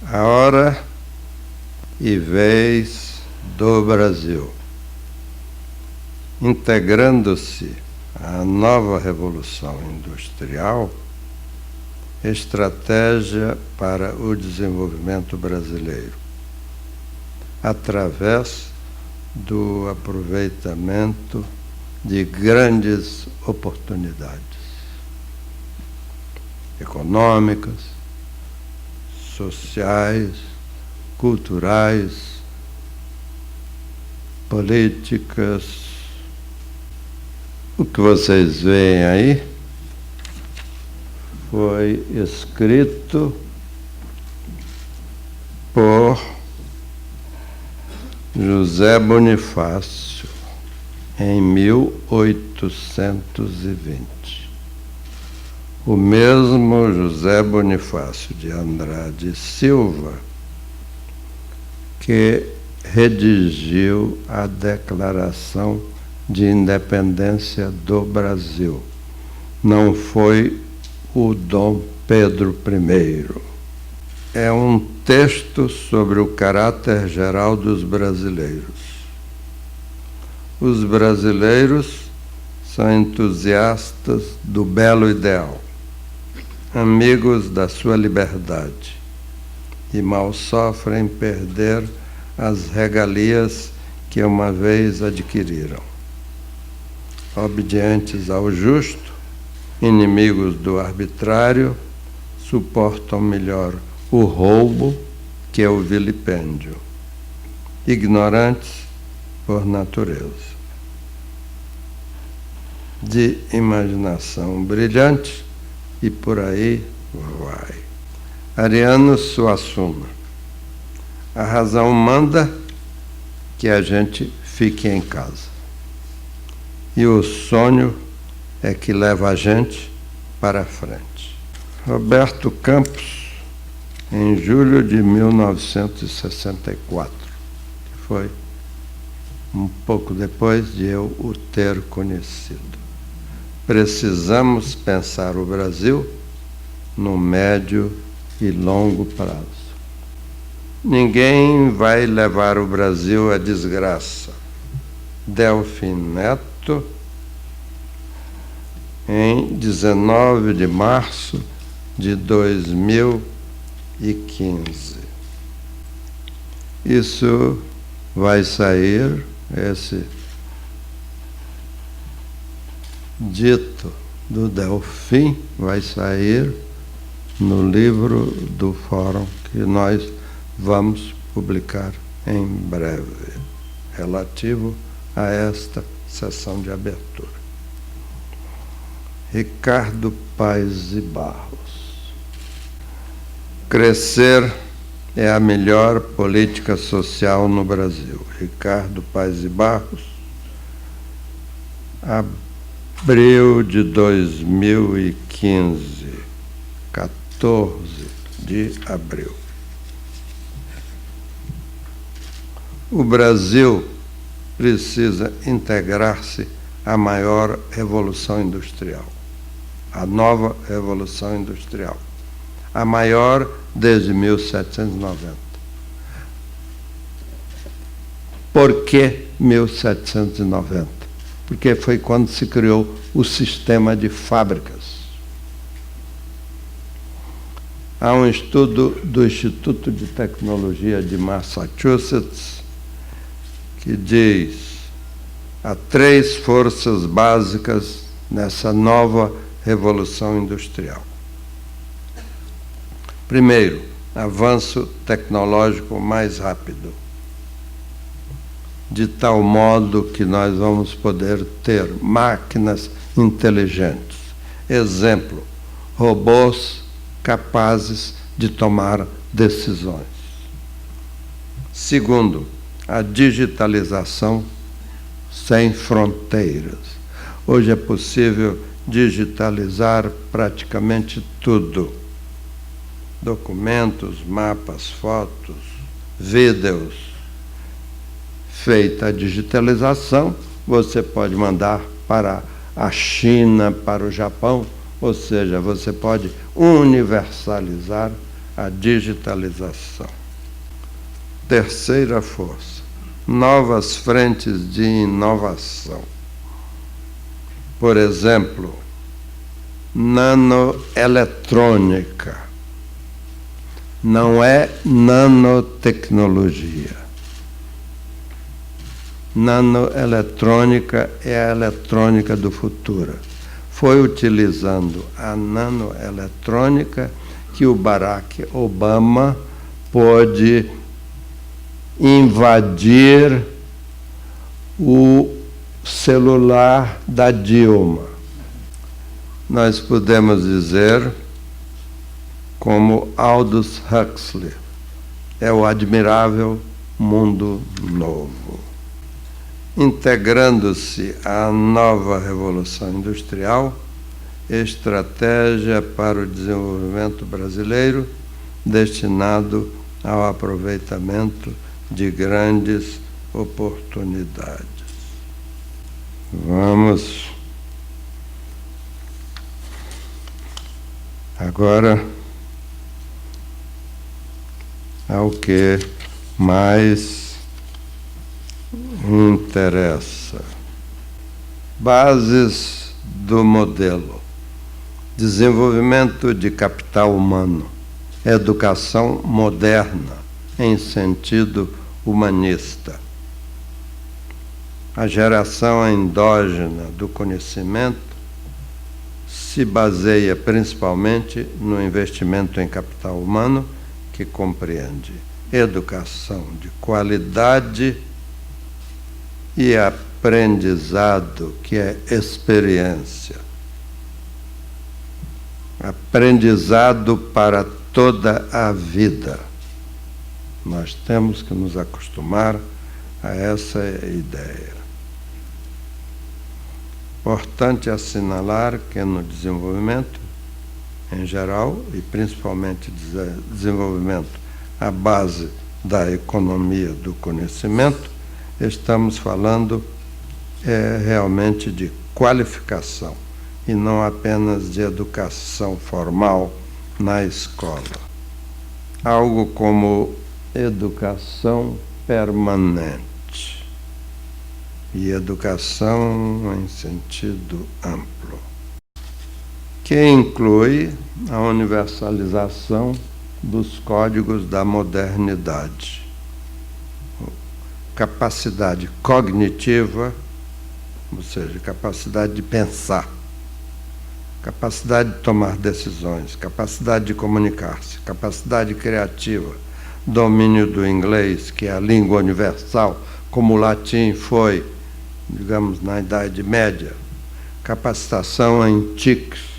A hora e vez do Brasil, integrando-se à nova revolução industrial, estratégia para o desenvolvimento brasileiro, através do aproveitamento de grandes oportunidades econômicas, sociais, culturais, políticas. O que vocês veem aí foi escrito por José Bonifácio em 1820. O mesmo José Bonifácio de Andrade Silva que redigiu a Declaração de Independência do Brasil. Não foi o Dom Pedro I. É um texto sobre o caráter geral dos brasileiros. Os brasileiros são entusiastas do belo ideal, amigos da sua liberdade, e mal sofrem perder as regalias que uma vez adquiriram. Obedientes ao justo, inimigos do arbitrário, suportam melhor o roubo que o vilipêndio, ignorantes por natureza. De imaginação brilhante, e por aí vai. Ariano Suassuna. A razão manda que a gente fique em casa. E o sonho é que leva a gente para a frente. Roberto Campos, em julho de 1964, que foi um pouco depois de eu o ter conhecido. Precisamos pensar o Brasil no médio e longo prazo. Ninguém vai levar o Brasil à desgraça. Delfim Neto, em 19 de março de 2015. Isso vai sair, esse dito do Delfim vai sair no livro do Fórum que nós vamos publicar em breve, relativo a esta sessão de abertura. Ricardo Paes de Barros. Crescer é a melhor política social no Brasil. Ricardo Paes de Barros, abril de 2015, 14 de abril. O Brasil precisa integrar-se à maior revolução industrial, a nova revolução industrial, a maior desde 1790. Por que 1790? Porque foi quando se criou o sistema de fábricas. Há um estudo do Instituto de Tecnologia de Massachusetts que diz: há 3 forças básicas nessa nova revolução industrial. Primeiro, avanço tecnológico mais rápido, de tal modo que nós vamos poder ter máquinas inteligentes. Exemplo, robôs capazes de tomar decisões. Segundo, a digitalização sem fronteiras. Hoje é possível digitalizar praticamente tudo. Documentos, mapas, fotos, vídeos. Feita a digitalização, você pode mandar para a China, para o Japão, ou seja, você pode universalizar a digitalização. Terceira força, novas frentes de inovação. Por exemplo, nanoeletrônica. Não é nanotecnologia. Nanoeletrônica é a eletrônica do futuro. Foi utilizando a nanoeletrônica que o Barack Obama pôde invadir o celular da Dilma. Nós podemos dizer, como Aldous Huxley, é o admirável mundo novo. Integrando-se à nova revolução industrial, estratégia para o desenvolvimento brasileiro destinado ao aproveitamento de grandes oportunidades. Vamos agora ao que mais interessa. Bases do modelo: desenvolvimento de capital humano, educação moderna em sentido humanista. A geração endógena do conhecimento se baseia principalmente no investimento em capital humano, que compreende educação de qualidade e aprendizado, que é experiência. Aprendizado para toda a vida. Nós temos que nos acostumar a essa ideia. Importante assinalar que no desenvolvimento, em geral, e principalmente desenvolvimento à base da economia do conhecimento, estamos falando realmente de qualificação e não apenas de educação formal na escola. Algo como educação permanente e educação em sentido amplo, que inclui a universalização dos códigos da modernidade. Capacidade cognitiva, ou seja, capacidade de pensar, capacidade de tomar decisões, capacidade de comunicar-se, capacidade criativa, domínio do inglês, que é a língua universal, como o latim foi, digamos, na Idade Média, capacitação em TICs.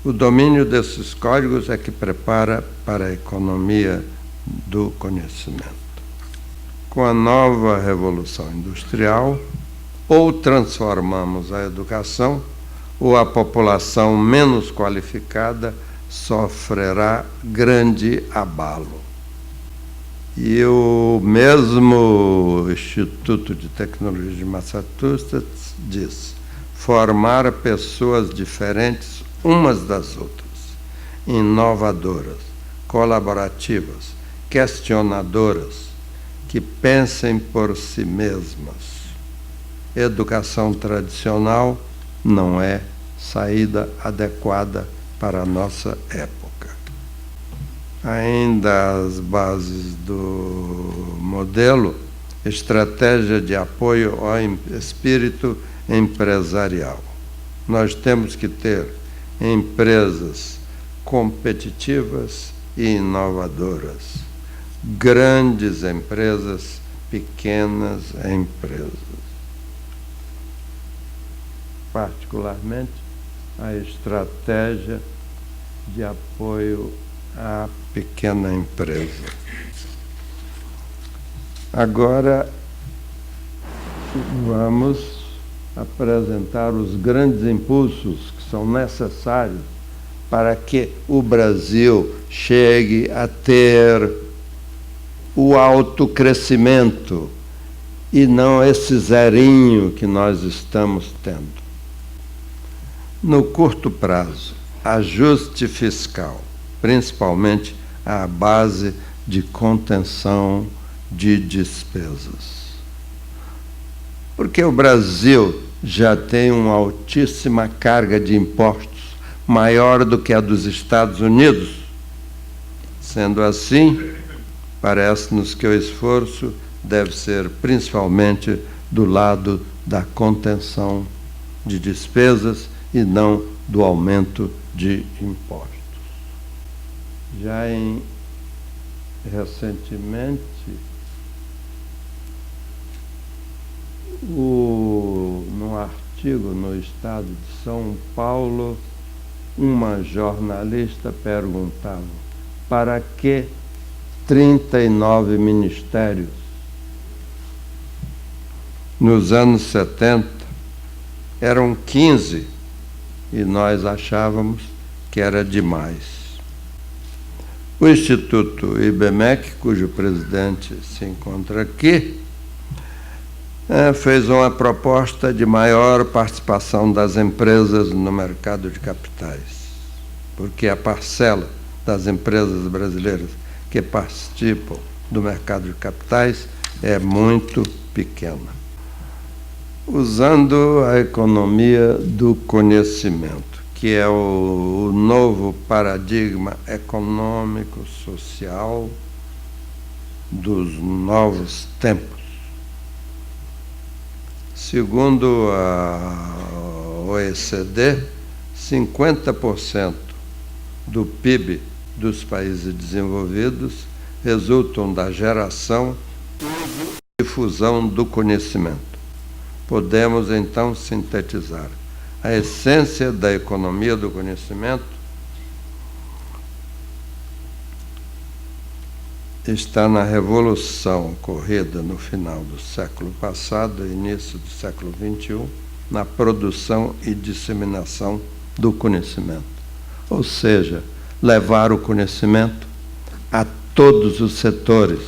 O domínio desses códigos é que prepara para a economia do conhecimento. Com a nova revolução industrial, ou transformamos a educação, ou a população menos qualificada sofrerá grande abalo. E o mesmo Instituto de Tecnologia de Massachusetts diz: formar pessoas diferentes umas das outras, inovadoras, colaborativas, questionadoras, que pensem por si mesmas. Educação tradicional não é saída adequada para a nossa época. Ainda as bases do modelo: estratégia de apoio ao espírito empresarial. Nós temos que ter empresas competitivas e inovadoras, grandes empresas, pequenas empresas. Particularmente, a estratégia de apoio à pequena empresa. Agora, vamos apresentar os grandes impulsos que são necessários para que o Brasil chegue a ter o autocrescimento e não esse zerinho que nós estamos tendo. No curto prazo, ajuste fiscal, principalmente à base de contenção de despesas. Porque o Brasil já tem uma altíssima carga de impostos, maior do que a dos Estados Unidos. Sendo assim, parece-nos que o esforço deve ser principalmente do lado da contenção de despesas e não do aumento de impostos. Recentemente, num artigo no Estado de São Paulo, uma jornalista perguntava: para que 39 ministérios? Nos anos 70 eram 15 e nós achávamos que era demais. O Instituto IBMEC, cujo presidente se encontra aqui, fez uma proposta de maior participação das empresas no mercado de capitais, porque a parcela das empresas brasileiras que participam do mercado de capitais é muito pequena. Usando a economia do conhecimento, que é o novo paradigma econômico, social dos novos tempos. Segundo a OECD, 50% do PIB dos países desenvolvidos resultam da geração e difusão do conhecimento. Podemos, então, sintetizar: a essência da economia do conhecimento está na revolução ocorrida no final do século passado e início do século XXI, na produção e disseminação do conhecimento. Ou seja, levar o conhecimento a todos os setores,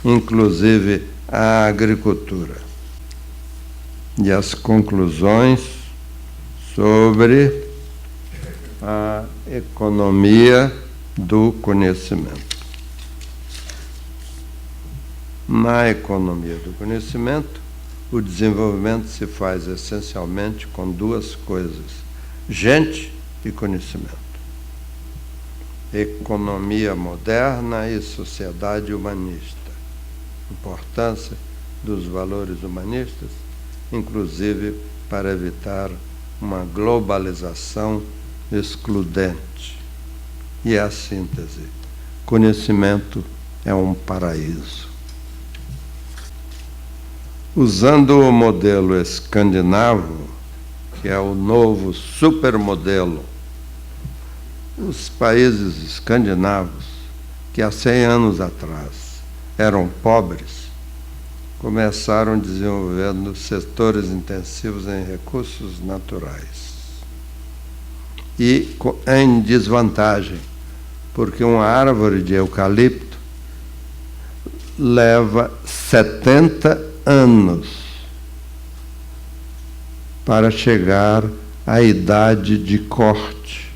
inclusive a agricultura. E as conclusões sobre a economia do conhecimento. Na economia do conhecimento, o desenvolvimento se faz essencialmente com duas coisas: gente e conhecimento. Economia moderna e sociedade humanista. Importância dos valores humanistas, inclusive para evitar uma globalização excludente. E a síntese: conhecimento é um paraíso. Usando o modelo escandinavo, que é o novo supermodelo, os países escandinavos, que há 100 anos atrás eram pobres, começaram desenvolvendo setores intensivos em recursos naturais. E em desvantagem, porque uma árvore de eucalipto leva 70 anos para chegar à idade de corte.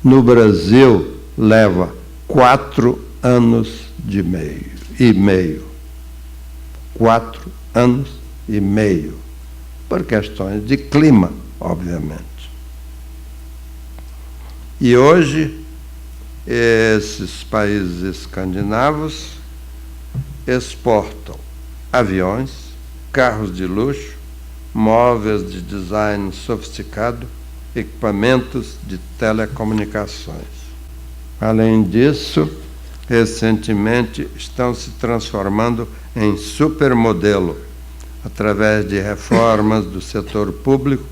No Brasil, leva 4 anos e meio. 4 anos e meio, por questões de clima, obviamente. E hoje, esses países escandinavos exportam aviões, carros de luxo, móveis de design sofisticado, equipamentos de telecomunicações. Além disso, recentemente estão se transformando em supermodelo, através de reformas do setor público,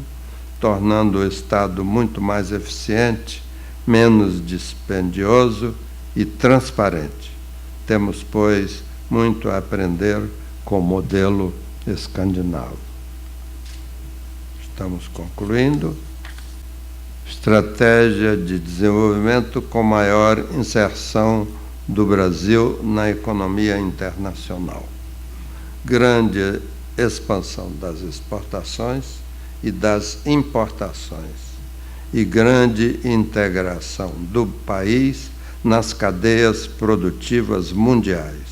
tornando o Estado muito mais eficiente, menos dispendioso e transparente. Temos, pois, muito a aprender com o modelo escandinavo. Estamos concluindo. Estratégia de desenvolvimento com maior inserção do Brasil na economia internacional. Grande expansão das exportações e das importações. e grande integração do país nas cadeias produtivas mundiais,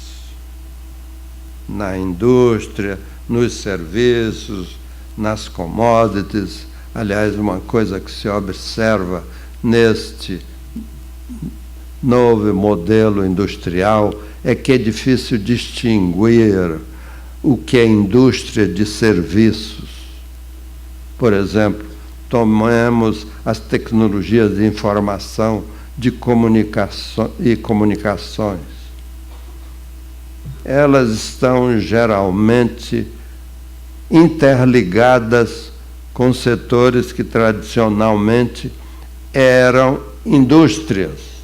na indústria, nos serviços, nas commodities. Aliás, uma coisa que se observa neste novo modelo industrial é que é difícil distinguir o que é indústria de serviços. Por exemplo, tomemos as tecnologias de informação de comunicação e comunicações. Elas estão geralmente interligadas com setores que tradicionalmente eram indústrias.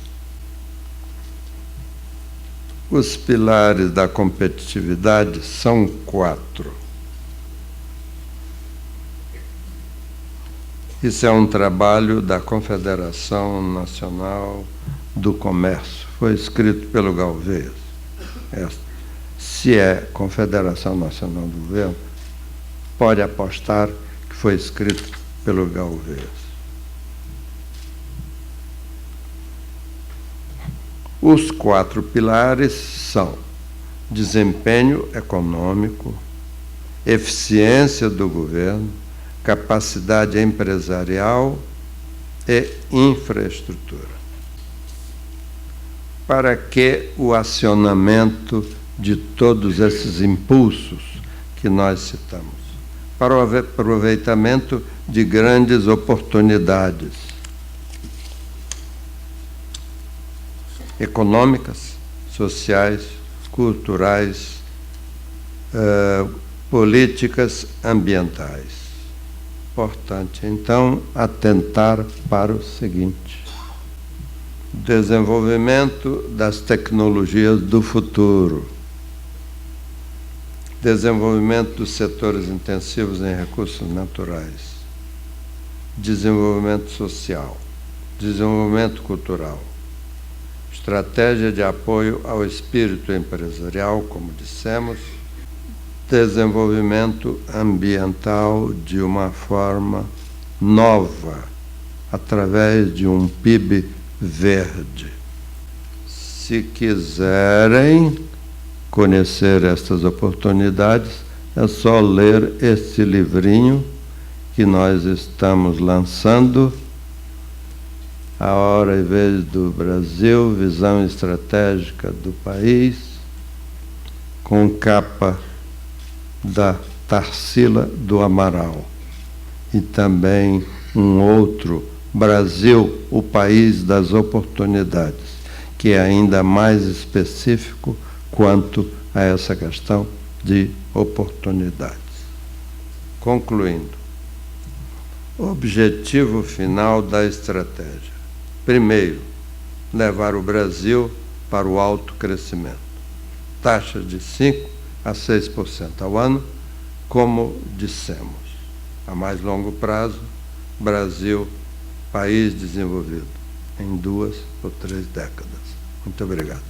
Os pilares da competitividade são 4. Isso é um trabalho da Confederação Nacional do Comércio. Foi escrito pelo Galvez. Se é Confederação Nacional do Governo, pode apostar que foi escrito pelo Galvez. Os 4 pilares são desempenho econômico, eficiência do governo, capacidade empresarial e infraestrutura. Para que o acionamento de todos esses impulsos que nós citamos? Para o aproveitamento de grandes oportunidades econômicas, sociais, culturais, políticas ambientais. Importante, então, atentar para o seguinte: desenvolvimento das tecnologias do futuro, desenvolvimento dos setores intensivos em recursos naturais, desenvolvimento social, desenvolvimento cultural, estratégia de apoio ao espírito empresarial, como dissemos, desenvolvimento ambiental de uma forma nova, através de um PIB verde. Se quiserem conhecer estas oportunidades, é só ler este livrinho que nós estamos lançando, A Hora e Vez do Brasil, Visão Estratégica do País, com capa da Tarsila do Amaral, e também um outro, Brasil, o País das Oportunidades, que é ainda mais específico quanto a essa questão de oportunidades. Concluindo, objetivo final da estratégia. Primeiro, levar o Brasil para o alto crescimento. Taxa de 5% a 6% ao ano, como dissemos. A mais longo prazo, Brasil, país desenvolvido em 2 ou 3 décadas. Muito obrigado.